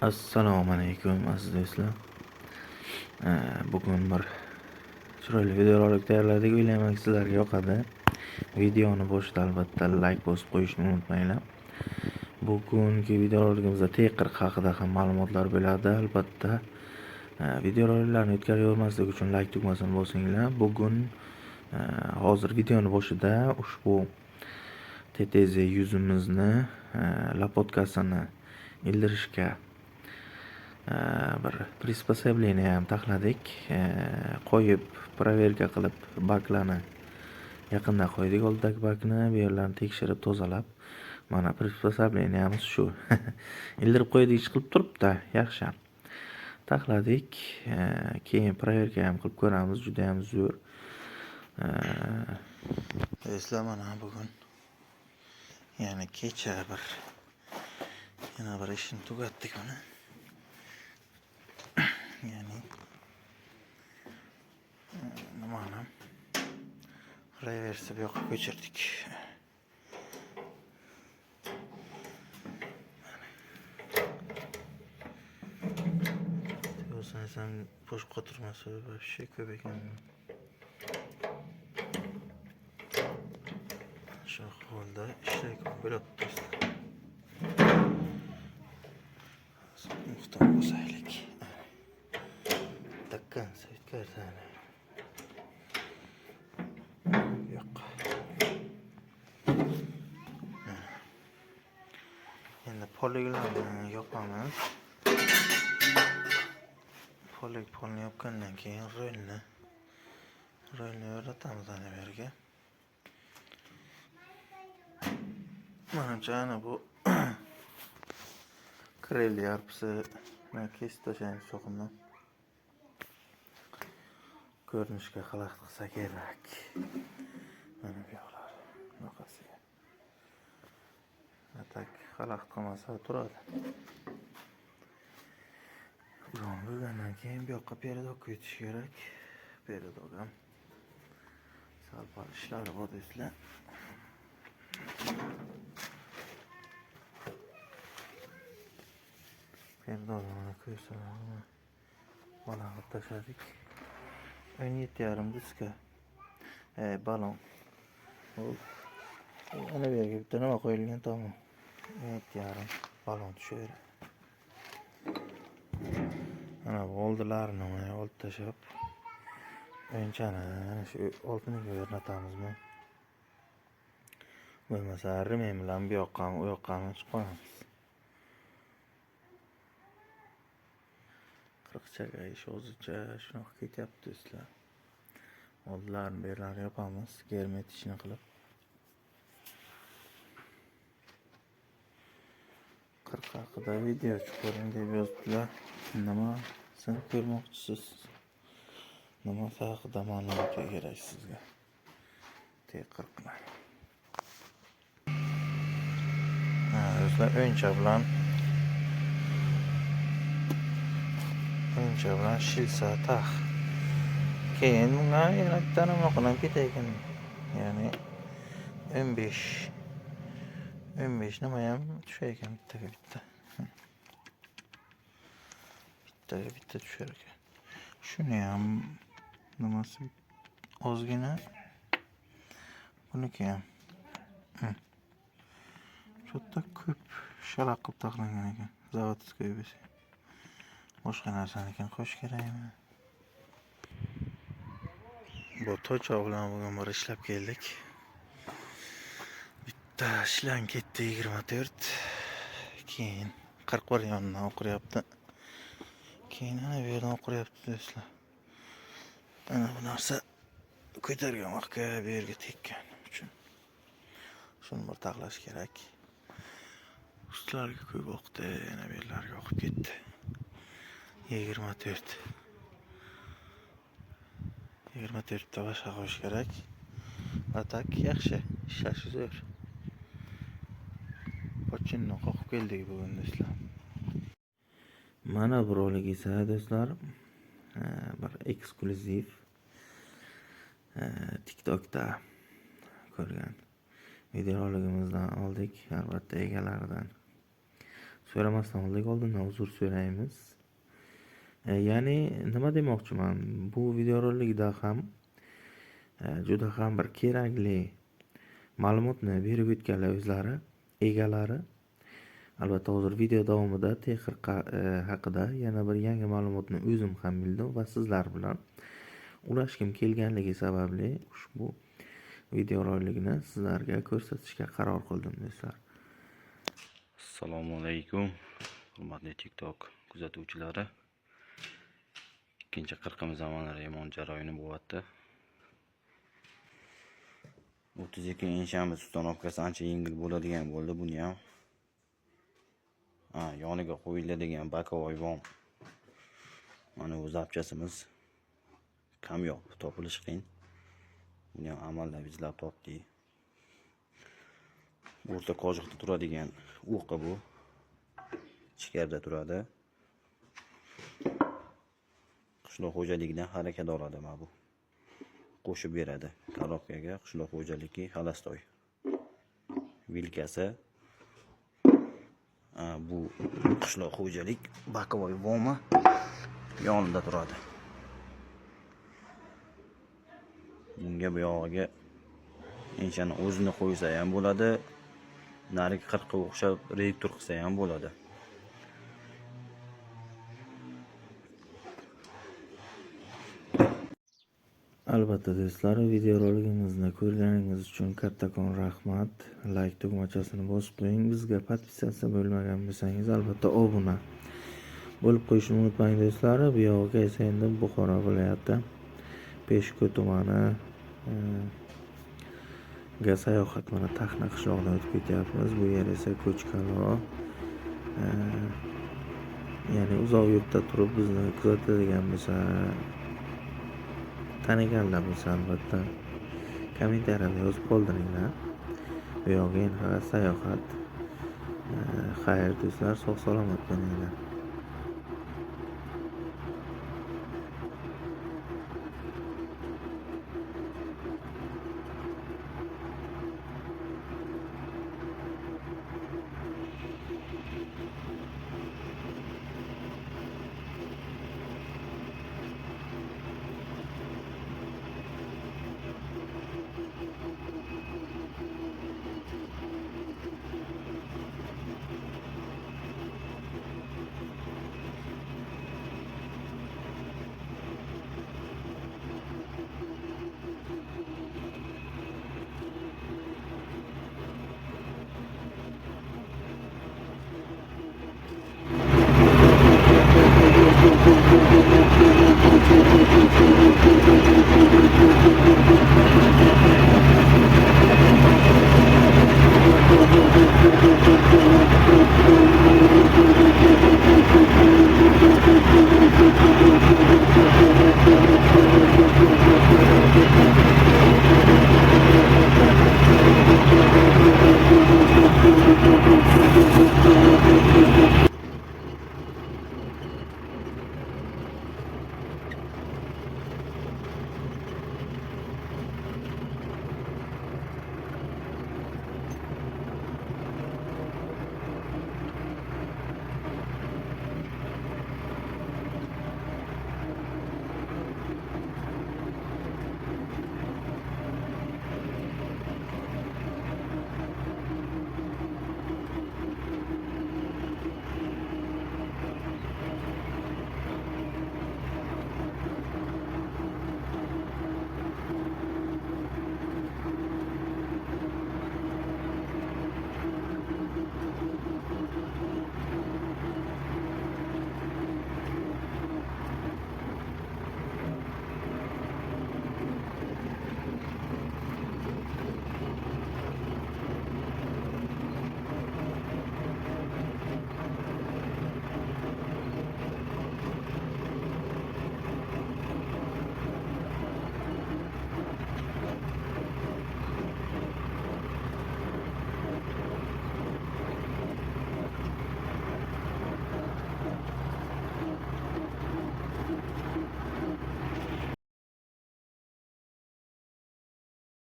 Assalomu alaykum aziz do'stlar. Bugun bir chiroyli videorolik tayyorladik. O'ylayman sizlarga yoqadi. Videoni boshida albatta like bosib qo'yishni unutmanglar. Bugungi videorolikimizda T40 haqida ham ma'lumotlar bo'ladi. Albatta videoroliklarni o'tkazavermaslik uchun like tugmasini bosinglar. Bugun hozir videoni boshida ushbu TTZ 100imizni lapotkasini ildirishga bir приспособление ham taxladik. Qo'yib proverka qilib baklarni yaqinda qo'ydik. Oldidagi bakni bu yerlarni tekshirib tozalab, mana приспособленияmiz shu. Ildirib qo'ydik, ish qilib turibdi. Yaxshi. Taxladik. Keyin proverka ham qilib ko'ramiz. Juda ham zo'r. Do'stlar, mana bugun yana kecha yana bir ishni tugatdik uni. Yani nimani reversi bu yoqqa ko'chirdik. Sen bosh qotirmasa вообще ko'p ekan. Shu holda ishlaylik bo'ladi. Muhtom bo'lsaylik. Takkan saytkarsana. Yo'q. Endi poliglarni yopamiz. Polni yopgandan keyin rolni o'rnatamiz ana bu yerga. Menimcha ana bu krel yarpisi kesib tashlaymiz so'qimdan. Ko'rinishga xalaqit qilsa kerak. Mana bu yoqlar. Bunaqasiga. Atak xalaqit qilmasa turadi. Bo'lgandan keyin bu yoqqa peredok o'tish kerak. Peredok ham sal ishlari bor do'stlar. Peredogni qo'ysalar mana qilib tashladik. 17,5 diska balon. Ana bu yerga bitta nima qo'yilgan tamom. 17,5 balon tushadi. Ana bu oldilarini olib tashlab o'yinchani ana shu oltiniga o'rnatamizmi? Bo'lmasa rimem bilan bu yoqqa u yoqqa chiqamiz. 40 chaga ish hozircha shunaqa ketyapti do'stlar. Oldilarni bu yerlarga yopamiz, germetishni qilib. 40 haqida video chiqaring deb yozibdilar. Nima sen ko'rmoqchisiz? Nima haqida ma'lumot kerak sizga? T40 lar. Do'stlar, o'yinchoq bilan shilsa tax. Keyin bunga yana bitta nima qilib ketaykan. Ya'ni 15 nima ham tushar ekan bittaga bitta. Bitta tushar ekan. Shuni ham nimasi ozgina. Buniki ham. Cho'tta ko'p shalaq qilib taxlangan ekan. Zavodskiy bo'lsa. Boshqa narsani ekan qo'sh kerakmi? Bu to'choq bilan bugun bir ishlab keldik. Bitta ishlan ketdi 24. Keyin 40 bir yonidan o'qiryapti. Keyin ana bu yerdan o'qiryapti do'stlar. Ana bu narsa ko'targan vaqtga bu yerga tekkan uchun shuni bir taxlash kerak. Ustilarga ko'p o'qdi, yana bu yerlarga o'qib ketdi. 24 ta boshqa qo'yish kerak. Atak yaxshi, ishlashi zo'r. Pochinni qoqib keldik bugun do'stlar. Mana bu rolik esa do'stlar bir eksklyuziv TikTokda ko'rgan videoroligimizdan oldik, albatta egalaridan so'ramasdan oldin oldindan uzr so'raymiz. Ya'ni nima demoqchiman, bu videorolikda ham juda ham bir kerakli ma'lumotni berib o'tganlar o'zlari egalari. Albatta hozir video davomida texir haqida yana bir yangi ma'lumotni o'zim ham bildim va sizlar bilan ulashgim kelganligi sababli ushbu videorolikni sizlarga ko'rsatishga qaror qildim do'stlar. Assalomu alaykum, hurmatli TikTok kuzatuvchilari. Ikkinchi qirqimiz zamonlar remont jarayoni bo'lyapti. 32 inchamiz ustanovkasi ancha yengil bo'ladigan bo'ldi. Buni ham yoniga qo'yiladigan bakovoy vom. Mana bu zapchasimiz kamyob, topilish qiyin. Buni ham amallab izlab topdik. O'rta qo'shiqda turadigan o'qi bu. Ichkarida turadi. Qishloq xo'jaligidan harakat oladi mana bu. Qo'shib beradi korobkaga qishloq xo'jaligi xalastoy. Vilkasi bu qishloq xo'jalik bakovoy vomi yonida turadi. Bunga bu yog'iga inchani o'zini qo'ysa ham bo'ladi. Narigi qirqqa o'xshab reduktor qilsa ham bo'ladi. Albatta do'stlar, videorolikimizni ko'rganingiz uchun kattakon rahmat. Like tugmachasini bosib qo'ying. Bizga podpisatsiya bo'lmagan bo'lsangiz albatta obuna bo'lib qo'yishni unutmang do'stlar. Bu yoqqa esa endi Buxoro viloyati Peshku tumani ga sayohat, mana Taxna qishlog'idan o'tib ketyapmiz. Bu yer esa Ko'chkalo. Ya'ni uzoq yurtda turib bizni kuzatadigan bo'lsa, taniganlar bo'lsa albatta kommentariyada yozib qoldiringlar. Bu yoqqa endi faqat sayohat. Xayr do'stlar, sog' salomat bo'linglar.